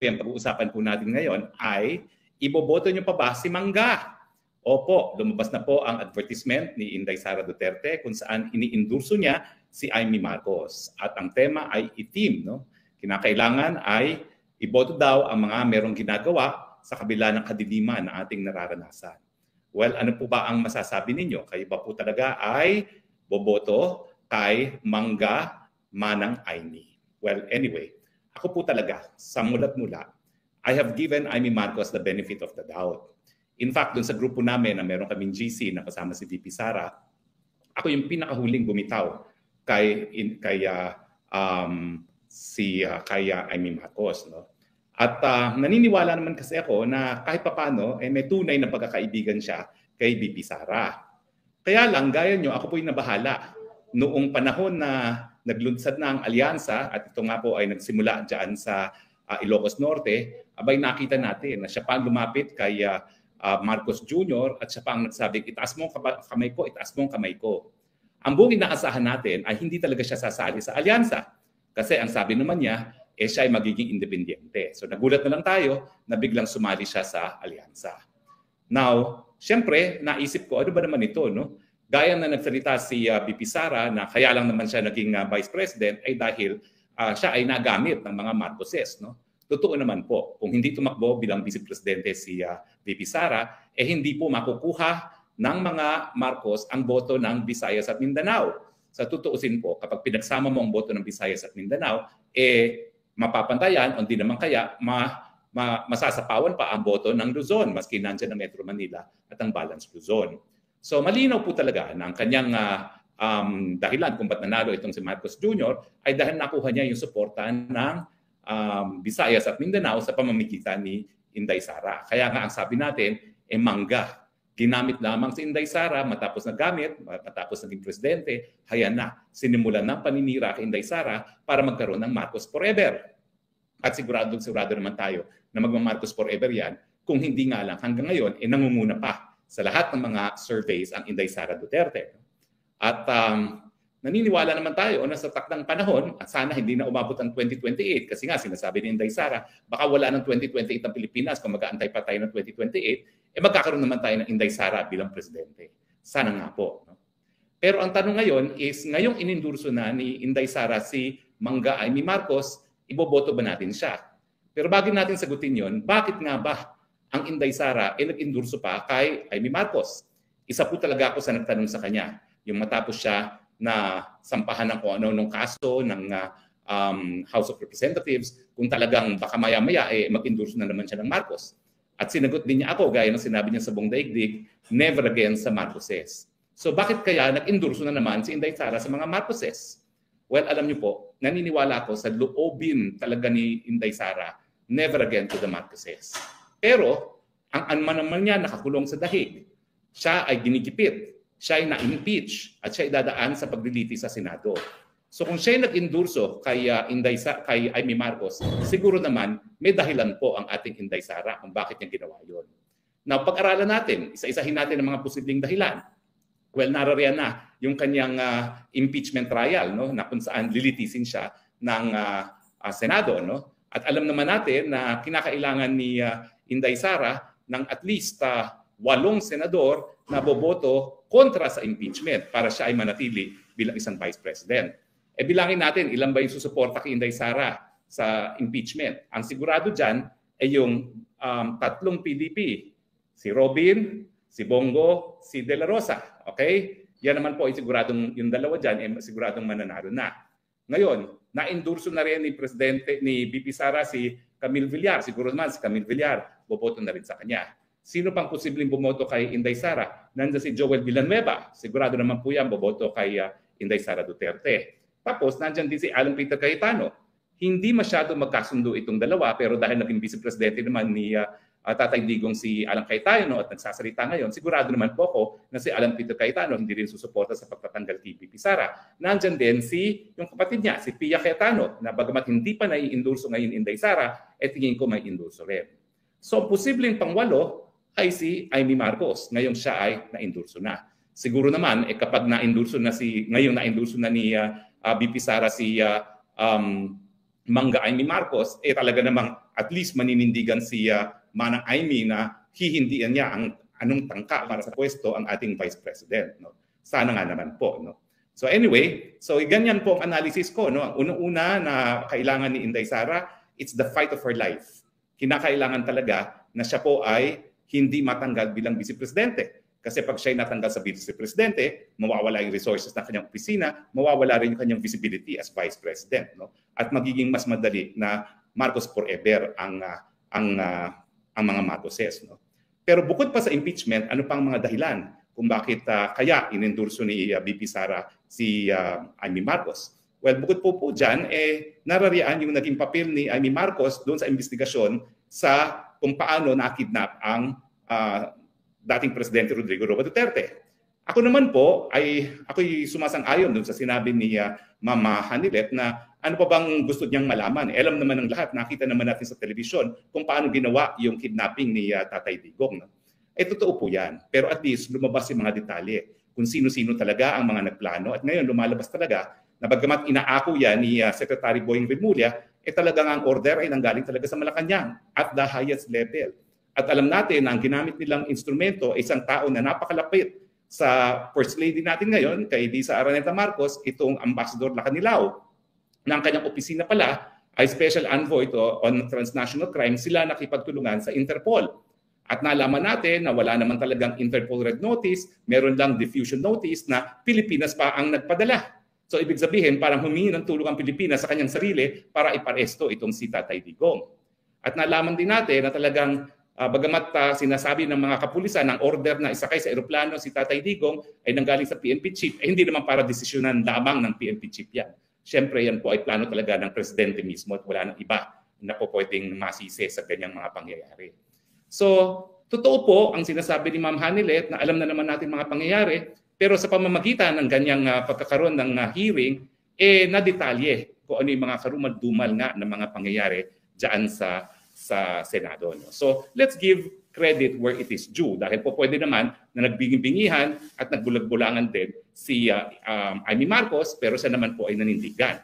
ang pag-uusapan po natin ngayon ay iboboto niyo pa ba si Mangga? Opo, lumabas na po ang advertisement ni Inday Sara Duterte kung saan iniendorso niya si Amy Marcos. At ang tema ay itim. No? Kinakailangan ay iboto daw ang mga merong ginagawa sa kabila ng kadiliman na ating nararanasan. Well, ano po ba ang masasabi ninyo? Kayo ba po talaga ay boboto kay Mangga Manang Amy? Well, anyway, ako po talaga, sa mula't-mula, I have given Amy Marcos the benefit of the doubt. In fact, dun sa grupo namin na meron kaming GC na kasama si VP Sara, ako yung pinakahuling bumitaw kay Amy Marcos. No? At naniniwala naman kasi ako na kahit papano, may tunay na pagkakaibigan siya kay VP Sara. Kaya lang, gaya nyo, ako po yung nabahala. Noong panahon na naglunsad na ang alyansa, at ito nga po ay nagsimula dyan sa Ilocos Norte, abay nakita natin na siya pa lumapit kay Marcos Jr. at siya pa ang nagsabi, itaas mo kamay ko, itaas mo kamay ko. Ang buong inaasahan natin ay hindi talaga siya sasali sa alyansa. Kasi ang sabi naman niya, siya ay magiging independyente. So nagulat na lang tayo na biglang sumali siya sa alyansa. Now, siyempre, naisip ko, ano ba naman ito, no? Gaya na nagsalita si VP Sara na kaya lang naman siya naging Vice President ay dahil siya ay nagamit ng mga Marcoses. No? Totoo naman po, kung hindi tumakbo bilang Vice Presidente si VP Sara, hindi po makukuha ng mga Marcos ang boto ng Visayas at Mindanao. Sa tutuusin po, kapag pinagsama mo ang boto ng Visayas at Mindanao, mapapantayan o hindi naman kaya masasapawan pa ang boto ng Luzon, maski nandiyan ang Metro Manila at ang Balance Luzon. So malinaw po talaga na ang kanyang dahilan kung ba't nanalo itong si Marcos Jr. ay dahil nakuha niya yung suporta ng Visayas at Mindanao sa pamamagitan ni Inday Sara. Kaya nga ang sabi natin, Mangga. Ginamit lamang si Inday Sara matapos naging presidente, hayan na, sinimulan ng paninira kay Inday Sara para magkaroon ng Marcos Forever. At sigurado naman tayo na magma-Marcos Forever yan kung hindi nga lang hanggang ngayon nangunguna pa sa lahat ng mga surveys ang Inday Sara Duterte. At naniniwala naman tayo na sa takdang panahon, at sana hindi na umabot ang 2028 kasi nga sinasabi ni Inday Sara, baka wala ng 2028 ang Pilipinas kung mag-aantay pa tayo ng 2028, magkakaroon naman tayo ng Inday Sara bilang presidente. Sana nga po. No? Pero ang tanong ngayon is, ngayong inendorso na ni Inday Sara si Mangga Amy Marcos, iboboto ba natin siya? Pero bago natin sagutin yon, bakit nga ba ang Inday Sara nag-endorso pa kay Amy Marcos? Isa po talaga ako sa nagtanong sa kanya. Yung matapos siya na sampahan ng kung ano-anong kaso ng House of Representatives, kung talagang baka maya-maya mag-endorso na naman siya ng Marcos. At sinagot din niya ako, gaya ng sinabi niya sa buong daigdig, never again sa Marcoses. So bakit kaya nag-endorso na naman si Inday Sara sa mga Marcoses? Well, alam niyo po, naniniwala ako sa loobin talaga ni Inday Sara, never again to the Marcoses. Pero, ang anman naman niya nakakulong sa dahig. Siya ay ginikipit, siya ay na-impeach, at siya ay dadaan sa pagliliti sa Senado. So kung siya ay nag-endorso kay Amy Marcos, siguro naman may dahilan po ang ating Inday Sara kung bakit niya ginawa yun. Now, pag-aralan natin, isa-isahin natin ang mga posibleng dahilan. Well, narariyan na yung kanyang impeachment trial, no, na kung saan lilitisin siya ng Senado. No? At alam naman natin na kinakailangan ni Inday Sara ng at least 8 senador na boboto kontra sa impeachment para siya ay manatili bilang isang vice president. Bilangin natin ilan ba yung susuporta kay Inday Sara sa impeachment. Ang sigurado dyan ay yung 3 PDP. Si Robin, si Bongo, si De La Rosa. Okay? Yan naman po ay siguradong yung dalawa dyan ay siguradong mananalo na. Ngayon, na-endorso na rin ni VP Sara si Camille Villar. Siguro naman si Camille Villar, boboto na rin sa kanya. Sino pang posibleng bumoto kay Inday Sara? Nandiyan si Joel Villanueva. Sigurado naman po yan, boboto kay Inday Sara Duterte. Tapos, nandiyan din si Alan Peter Cayetano. Hindi masyado magkasundo itong dalawa, pero dahil naging vice presidente naman ni Tatay Digong si Alan Cayetano at nagsasalita ngayon, sigurado naman po ako na si Alan Peter Cayetano hindi rin susuporta sa pagtatanggal kay VP Sara. Nandiyan din yung kapatid niya, si Pia Cayetano, na bagamat hindi pa nai-endorso ngayon Inday Sara, tingin ko may endorso rin. So, posibleng pangwalo ay si Amy Marcos. Ngayon siya ay na-endorso na. Siguro naman, kapag na-endorso na ni VP Sara si Mangga Amy Marcos, talaga namang at least maninindigan si Manang Aimee na hihindian niya ang anong tangka para sa pwesto ang ating Vice President. No? Sana nga naman po. No? So anyway, so ganyan po ang analysis ko. No? Ang unang-una na kailangan ni Inday Sara, it's the fight of her life. Kinakailangan talaga na siya po ay hindi matanggal bilang Vice Presidente. Kasi pag siya'y natanggal sa Vice Presidente, mawawala yung resources ng kanyang opisina, mawawala rin yung kanyang visibility as Vice President. No? At magiging mas madali na Marcos forever ang mga Marcoses. No? Pero bukod pa sa impeachment, ano pang mga dahilan kung bakit kaya inendorso ni VP Sara si Amy Marcos? Well, bukod po dyan, narariyan yung naging papel ni Amy Marcos doon sa investigasyon sa kung paano nakidnap ang dating Presidente Rodrigo Roa Duterte. Ako naman po ako'y sumasang-ayon doon sa sinabi ni Mama Hanilet na ano pa bang gusto niyang malaman. Alam naman ng lahat, nakita naman natin sa telebisyon kung paano ginawa yung kidnapping ni Tatay Digong. No? Totoo po yan. Pero at least lumabas yung mga detalye kung sino-sino talaga ang mga nagplano. At ngayon lumalabas talaga na bagamat inaako yan ni Secretary Boying Remulla, talagang ang order ay nanggaling talaga sa Malacanang at the highest level. At alam natin na ang ginamit nilang instrumento ay isang tao na napakalapit sa First Lady natin ngayon, kay Lisa Araneta Marcos, itong Ambassador Lacanilao. Na ang kanyang opisina pala ay Special Envoy on Transnational Crime, sila nakipagtulungan sa Interpol. At nalaman natin na wala naman talagang Interpol Red Notice, meron lang diffusion notice na Pilipinas pa ang nagpadala. So ibig sabihin, parang humingi ng tulong ang Pilipinas sa kanyang sarili para iparesto itong si Tatay Digong. At nalaman din natin na talagang bagamat sinasabi ng mga kapulisan ng order na isakay sa eroplano si Tatay Digong ay nanggaling sa PNP chief, hindi naman para desisyonan lamang ng PNP chief yan. Siyempre yan po ay plano talaga ng Presidente mismo at wala nang iba na po pwedeng masisi sa ganyang mga pangyayari. So, totoo po ang sinasabi ni Ma'am Hanilet na alam na naman natin mga pangyayari, pero sa pamamagitan ng ganyang pagkakaroon ng hearing, na-detalye kung ano yung mga karumal-dumal nga ng mga pangyayari dyan sa Senado. No? So let's give credit where it is due dahil po pwede naman na nagbingi-bingihan at nagbulag-bulangan din si Amy Marcos pero siya naman po ay nanindigan.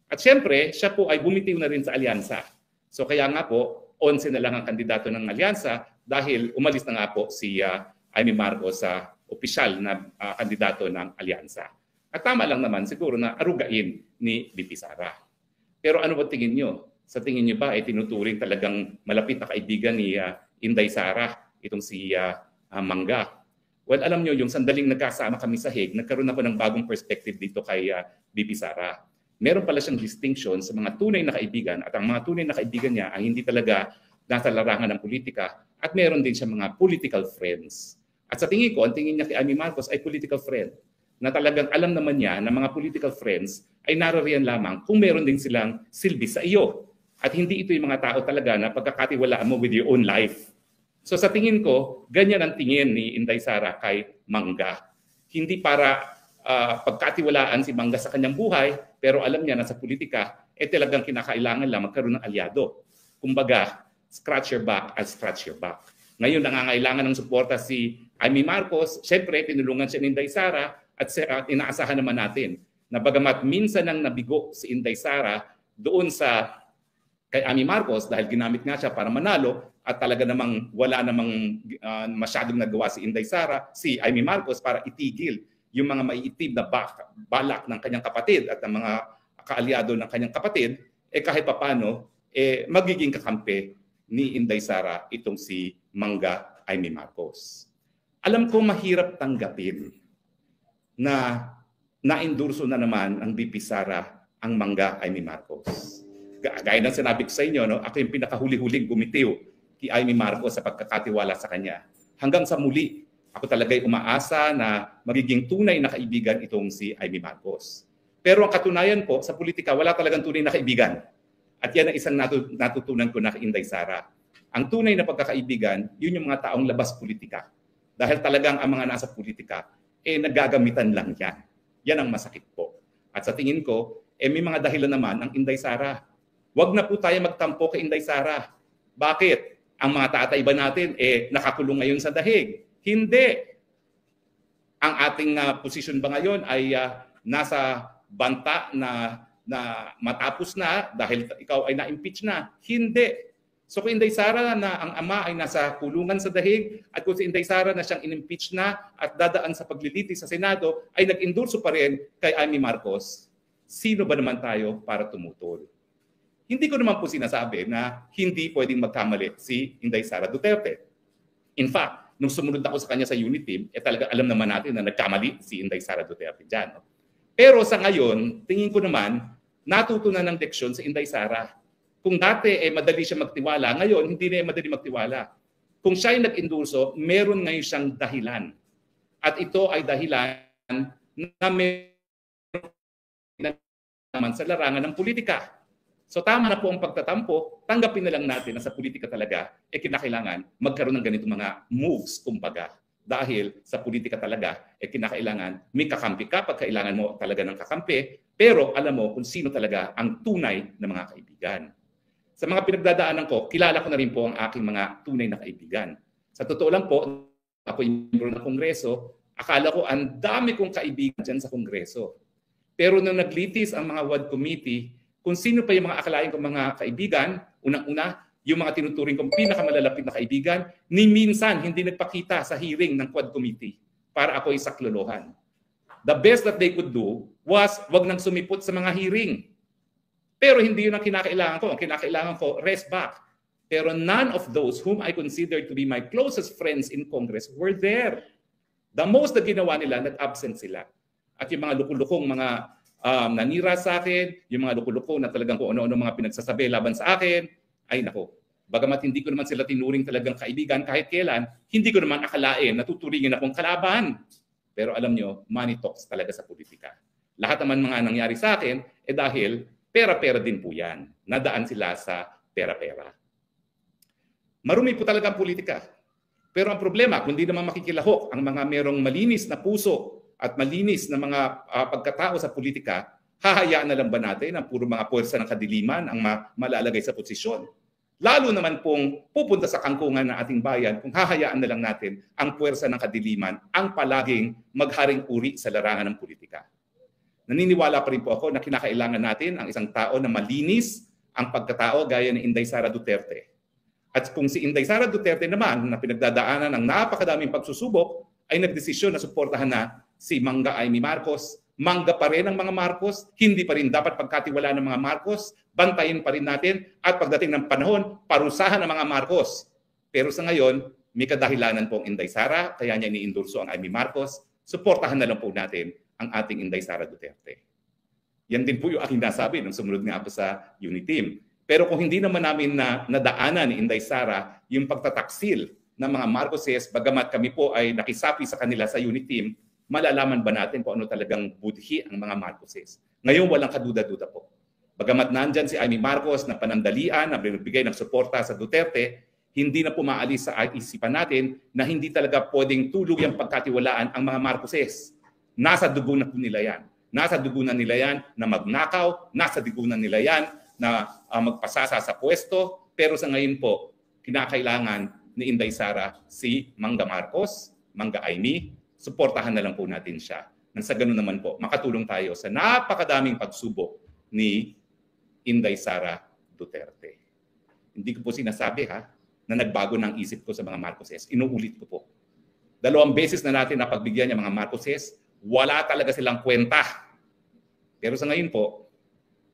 At siyempre, siya po ay bumitiw na rin sa alyansa. So kaya nga po, 11 na lang ang kandidato ng alyansa dahil umalis na nga po si Amy Marcos sa opisyal na kandidato ng alyansa. At tama lang naman siguro na arugain ni VP Sara. Pero ano ba tingin nyo? Sa tingin niyo ba ay tinuturing talagang malapit na kaibigan ni Inday Sara itong si Mangga? Well, alam niyo yung sandaling nagkasama kami sa Hague, nagkaroon ako ng bagong perspective dito kay VP Sara. Meron pala siyang distinction sa mga tunay na kaibigan at ang mga tunay na kaibigan niya ay hindi talaga nasa larangan ng politika at meron din siya mga political friends. At sa tingin ko, ang tingin niya kay Amy Marcos ay political friend na talagang alam naman niya na mga political friends ay narariyan lamang kung meron din silang silbi sa iyo. At hindi ito yung mga tao talaga na pagkakatiwalaan mo with your own life. So sa tingin ko, ganyan ang tingin ni Inday Sara kay Mangga. Hindi para pagkatiwalaan si Mangga sa kanyang buhay, pero alam niya na sa politika, talagang kinakailangan lang magkaroon ng alyado. Kumbaga, scratch your back and scratch your back. Ngayon, nangangailangan ng suporta si Amy Marcos. Siyempre, tinulungan siya ni Inday Sara at inaasahan naman natin na bagamat minsan nang nabigo si Inday Sara doon sa kay Amy Marcos dahil ginamit nga siya para manalo at talaga namang wala namang masyadong nagawa si Inday Sara, si Amy Marcos para itigil yung mga maiitib na balak ng kanyang kapatid at ng mga kaalyado ng kanyang kapatid, kahit papano, magiging kakampi ni Inday Sara itong si Mangga Amy Marcos. Alam ko mahirap tanggapin na na-endorso na naman ang VP Sara ang Mangga Amy Marcos. Gaya ng sinabi ko sa inyo, no, ako yung pinakahuli-huling gumitiw kay Amy Marcos sa pagkakatiwala sa kanya. Hanggang sa muli, ako talaga'y umaasa na magiging tunay na kaibigan itong si Amy Marcos. Pero ang katunayan po, sa politika, wala talagang tunay na kaibigan. At yan ang isang natutunan ko na kay Inday Sara. Ang tunay na pagkakaibigan, yun yung mga taong labas politika. Dahil talagang ang mga nasa politika, naggagamitan lang yan. Yan ang masakit po. At sa tingin ko, may mga dahilan naman ang Inday Sara. Huwag na po tayo magtampo kay Inday Sara. Bakit? Ang mga tatay ba natin nakakulong ngayon sa dahig? Hindi. Ang ating posisyon ba ngayon ay nasa banta na matapos na dahil ikaw ay na-impeach na? Hindi. So kung Inday Sara na ang ama ay nasa kulungan sa dahig at kung si Inday Sara na siyang inimpeach na at dadaan sa paglilitis sa Senado ay nag-endorso pa rin kay Amy Marcos, sino ba naman tayo para tumutol? Hindi ko naman po sinasabi na hindi pwedeng magkamali si Inday Sara Duterte. In fact, nung sumunod ako sa kanya sa unit team, talaga alam naman natin na nagkamali si Inday Sara Duterte dyan. No? Pero sa ngayon, tingin ko naman, natutunan ng leksyon si Inday Sara. Kung dati madali siya magtiwala, ngayon hindi na madali magtiwala. Kung siya ay nag-endorso, meron ngayon siyang dahilan. At ito ay dahilan na meron naman sa larangan ng politika. So tama na po ang pagtatampo, tanggapin na lang natin na sa politika talaga, kinakailangan magkaroon ng ganitong mga moves, kumbaga. Dahil sa politika talaga, kinakailangan may kakampi ka pag kailangan mo talaga ng kakampi, pero alam mo kung sino talaga ang tunay na mga kaibigan. Sa mga pinagdadaanan ko, kilala ko na rin po ang aking mga tunay na kaibigan. Sa totoo lang po, ako yung membro ng Kongreso, akala ko ang dami kong kaibigan dyan sa Kongreso. Pero nung naglitis ang mga WAD committee, kung sino pa yung mga akalain kong mga kaibigan, unang-una, yung mga tinuturing kong pinakamalalapit na kaibigan, ni minsan hindi nagpakita sa hearing ng WAD committee para ako isaklolohan. The best that they could do was wag nang sumipot sa mga hearing. Pero hindi yun ang kinakailangan ko. Ang kinakailangan ko, rest back. Pero none of those whom I consider to be my closest friends in Congress were there. The most na ginawa nila, nag-absent sila. At yung mga lukulukong mga nanira sa akin, yung mga lukulukong na talagang kung ano-ano mga pinagsasabi laban sa akin, ay nako. Bagamat hindi ko naman sila tinuring talagang kaibigan kahit kailan, hindi ko naman akalain na tuturingin akong kalaban. Pero alam nyo, money talks talaga sa politika. Lahat naman mga nangyari sa akin, dahil pera-pera din po yan. Nadaan sila sa pera-pera. Marumi po talaga ang politika. Pero ang problema, kung di naman makikilahok ang mga merong malinis na puso at malinis na mga pagkatao sa politika, hahayaan na lang ba natin ang puro mga puwersa ng kadiliman ang malalagay sa posisyon? Lalo naman pong pupunta sa kangkungan ng ating bayan kung hahayaan na lang natin ang puwersa ng kadiliman ang palaging magharing uri sa larangan ng politika. Naniniwala pa rin po ako na kinakailangan natin ang isang tao na malinis ang pagkatao gaya ni Inday Sara Duterte. At kung si Inday Sara Duterte naman na pinagdadaanan ng napakadaming pagsusubok ay nagdesisyon na suportahan na si Mangga Amy Marcos, mangga pa rin ang mga Marcos, hindi pa rin dapat pagkatiwalaan ng mga Marcos, bantayin pa rin natin at pagdating ng panahon, parusahan ng mga Marcos. Pero sa ngayon, may kadahilanan po ang Inday Sara, kaya niya iniendorso ang Amy Marcos, suportahan na lang po natin ang ating Inday Sara Duterte. Yan din po yung aking nasabi nung sumunod nga po sa unit team. Pero kung hindi naman namin nadaanan ni Inday Sara yung pagtataksil ng mga Marcoses, bagamat kami po ay nakisapi sa kanila sa unit team, malalaman ba natin kung ano talagang budhi ang mga Marcoses? Ngayon walang kaduda-duda po. Bagamat nandyan si Amy Marcos na panandalian, na binibigay ng suporta sa Duterte, hindi na po maalis sa isipan natin na hindi talaga pwedeng tuluyang pagkatiwalaan ang mga Marcoses. Nasa dugo na po nila yan. Nasa dugo na nila yan na magnakaw, nasa dugo na nila yan na magpasasa sa pwesto. Pero sa ngayon po, kinakailangan ni Inday Sara si Mangga Marcos, Mangga Amy, suportahan na lang po natin siya. Nang sa ganun naman po, makatulong tayo sa napakadaming pagsubok ni Inday Sara Duterte. Hindi ko po sinasabi na nagbago ng isip ko sa mga Marcoses. Inuulit ko po. 2 beses na natin napagbigyan yung mga Marcoses, wala talaga silang kwenta. Pero sa ngayon po,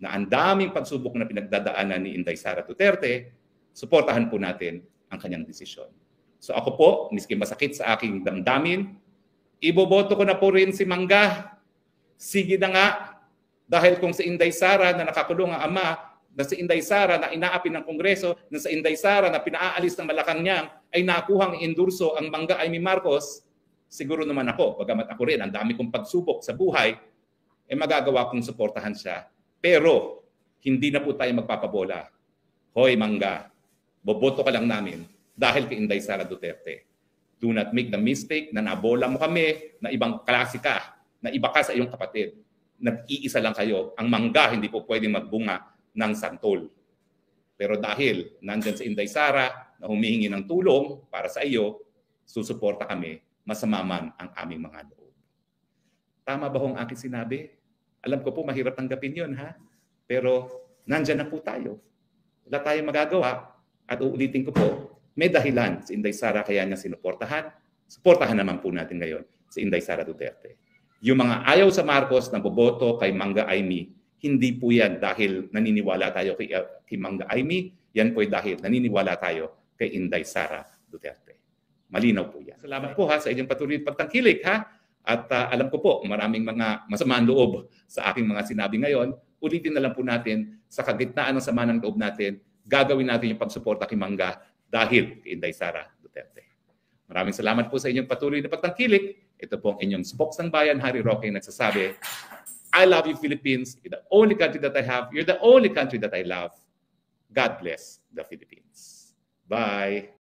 na ang daming pagsubok na pinagdadaanan ni Inday Sara Duterte, suportahan po natin ang kanyang desisyon. So ako po, miski masakit sa aking damdamin, iboboto ko na po rin si Mangga. Sige na nga, dahil kung si Inday Sara na nakakulong ang ama, na si Inday Sara na inaapi ng Kongreso, na si Inday Sara na pinaalis ng Malacanang ay nakuhang endorso ang Mangga Amy Marcos, siguro naman ako, bagamat ako rin, ang dami kong pagsubok sa buhay, magagawa kong suportahan siya. Pero, hindi na po tayo magpapabola. Hoy Mangga, boboto ka lang namin dahil kay Inday Sara Duterte. Do not make the mistake na nabola mo kami, na ibang klase ka, na iba ka sa iyong kapatid. Nag-iisa lang kayo. Ang Mangga hindi po pwedeng magbunga ng santol. Pero dahil nandyan sa Inday Sara na humihingi ng tulong para sa iyo, susuporta kami, masama man ang aming mga loob. Tama ba ang aking sinabi? Alam ko po mahirap tanggapin yun, Pero nandyan na po tayo. Wala tayong magagawa. At uulitin ko po, may dahilan si Inday Sara kaya niya sinuportahan. Suportahan naman po natin ngayon si Inday Sara Duterte. Yung mga ayaw sa Marcos na boboto kay Mangga Aimee, hindi po yan dahil naniniwala tayo kay Mangga Aimee, yan po dahil naniniwala tayo kay Inday Sara Duterte. Malinaw po yan. Salamat po ha sa inyong patuloy at pagtangkilik ha. At alam ko po maraming mga masamang loob sa aking mga sinabi ngayon. Ulitin na lang po natin sa kagitnaan ng sama ng loob natin, gagawin natin yung pagsuporta kay Mangga dahil kay Inday Sara Duterte. Maraming salamat po sa inyong patuloy na pagtangkilik. Ito po ang inyong spokesang bayan, Harry Roque, nagsasabi, I love you, Philippines. You're the only country that I have. You're the only country that I love. God bless the Philippines. Bye.